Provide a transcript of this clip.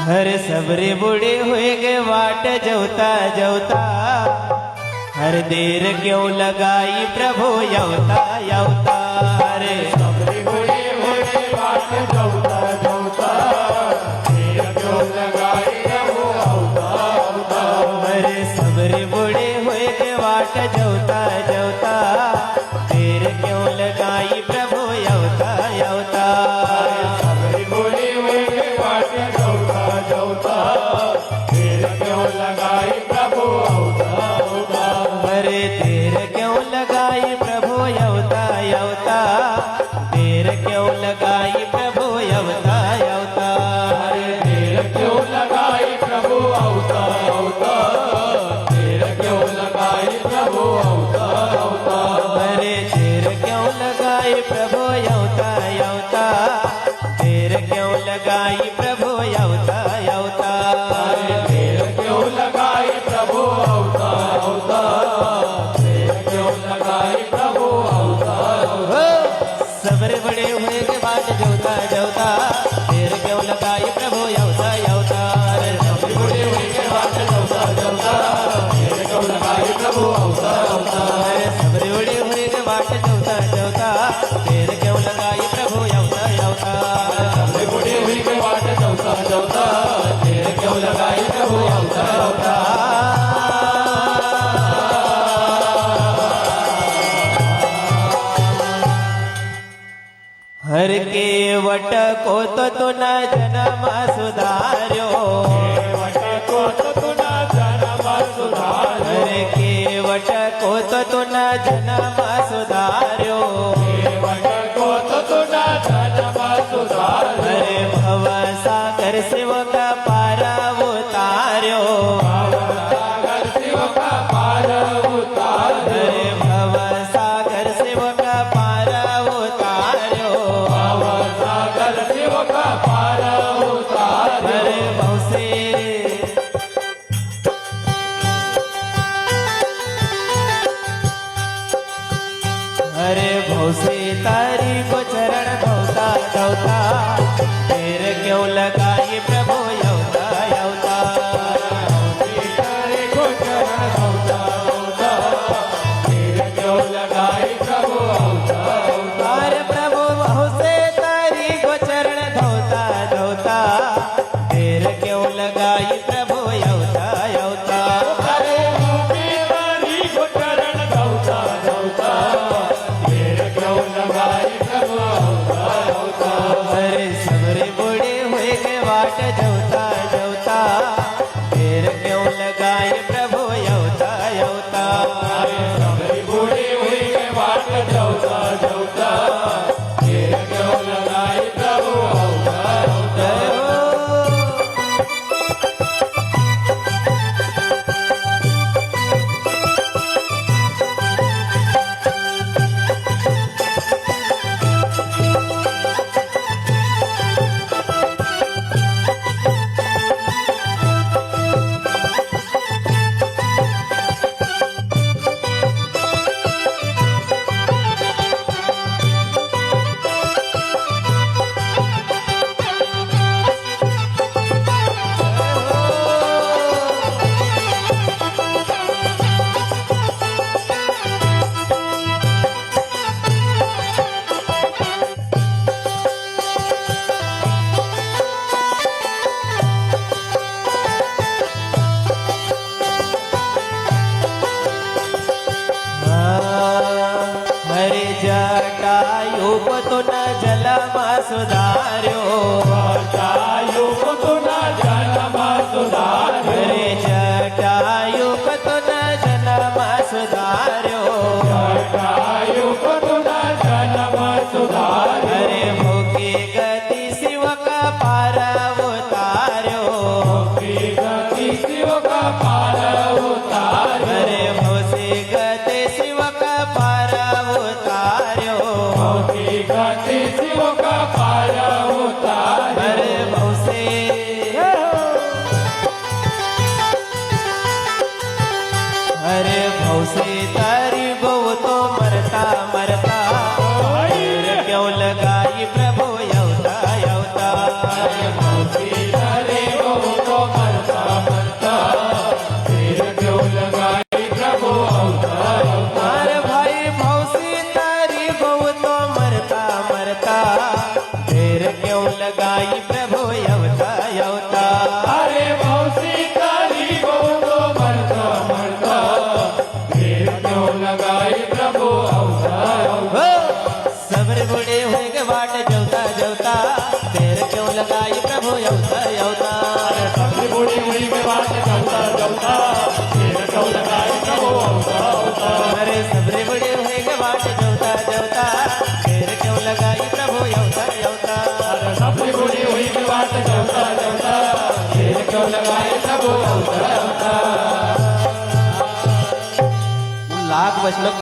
हर सबरे बूढ़े हुए गए वाट जवता जवता, हर देर क्यों लगाई प्रभु यवता यवता। हरे सबरे बूढ़े हुए गए वाट जवता जवता, देर क्यों लगाई प्रभु अवता अवता। हरे सबरे बूढ़े हुए गए वाट जवता जवता, देर क्यों लगाई प्रभु यवता यवता। सबरे बूढ़े हुए गए वाट जवता जवता, देर क्यों लगाई प्रभु अवता अवता। हरे देर क्यों लगाई प्रभु यवता यवता, देर क्यों लगाई प्रभु यवता यवता। हरे देर क्यों लगाई प्रभु अवता अवता, देर क्यों लगाई प्रभु अवता अवता। हरे देर क्यों लगाई प्रभु यवता यवता, देर क्यों लगाई प्रभु यवता यवता। हरे देर क्यों लगाई प्रभु अवता अवता, देर क्यों लगाई प्रभु अवता अवता। सबरे बड़े हुए के बाट जवता जवता, देर क्यों लगाई प्रभु यवता यवता। हरे सबरे बूढ़े हुए के वाट जवता जवता, देर क्यों लगाई प्रभु अवता अवता। हरे सबरे बड़े हुए के बाट जवता जवता, देर क्यों लगाई प्रभु यवता यवता। सबरे बूढ़े हुए के वाट जवता जवता, देर क्यों लगाई प्रभु अवता अवता। हर के वट को तो न जन्म सुधार्यो, वट को तो न जन्म सुधार्यो। हर के वट को तो न जन्म सुधार्यो। वट को तो न जन्म सुधार्यो। हरे भव सागर शिव का पारा उतार्यो, सागर शिव का पार उतार्यो। हरे भव सागर शिव का पारा उतार्यो। सागर शिव का पार उतार्यो। हरे भव से हरे भव से तारी को चरण धोता धोता, देर क्यों लगाई प्रभु यवता यवता। तारे को चरण धोता धोता, देर क्यों लगाई प्रभु अवता अवता। हरे प्रभु भव से तारी को चरण धोता धोता, देर क्यों लगाई प्रभु यवता यवता। हरे गोपी तारी को चरण धोता धोता, देर क्यों लगाई प्रभु अवता अवता। हरे सबरे बूढ़े हुए के वाट जवता जवता, देर क्यों लगाई प्रभु यवता यवता। सबरी बूढ़ी हुई के वाट जवता जवता, देर क्यों लगाई प्रभु अवता अवता। हरे जटायु को तो न जलमा सुधार्यो, जटायु को तो न जन्म सुधार्यो। हरे जटायु को तो न जलमा सुधार्यो। जटायु को तो न जन्म सुधार्यो। हरे भोगी गति शिव का पारा उतार्यो, भक्ति गति शिव का पार उतार्यो। हरे भोसी गति शिव का पारा उतार्यो। भक्ति गति शिव का पार उतार्यो। क्यों लगाई प्रभु अवता अवता। अरे मौसी तारी को तो मरता मरता देर क्यों लगाई प्रभु अवतार हो सब्र बूढ़े हुए के बाट जवता जवता देर क्यों लगाई प्रभु अवता अवता। सबसे बूढ़ी हुई के बात चलता चलता देर क्यों लगाई प्रभु अवतार। अरे सब्र बूढ़े हुए के बाट जवता जवता देर क्यों लगाई प्रभु अवता अवता। सबसे बूढ़ी हुई के बात चलता चलता देर क्यों लगाई प्रभु अवतार। लाख वचन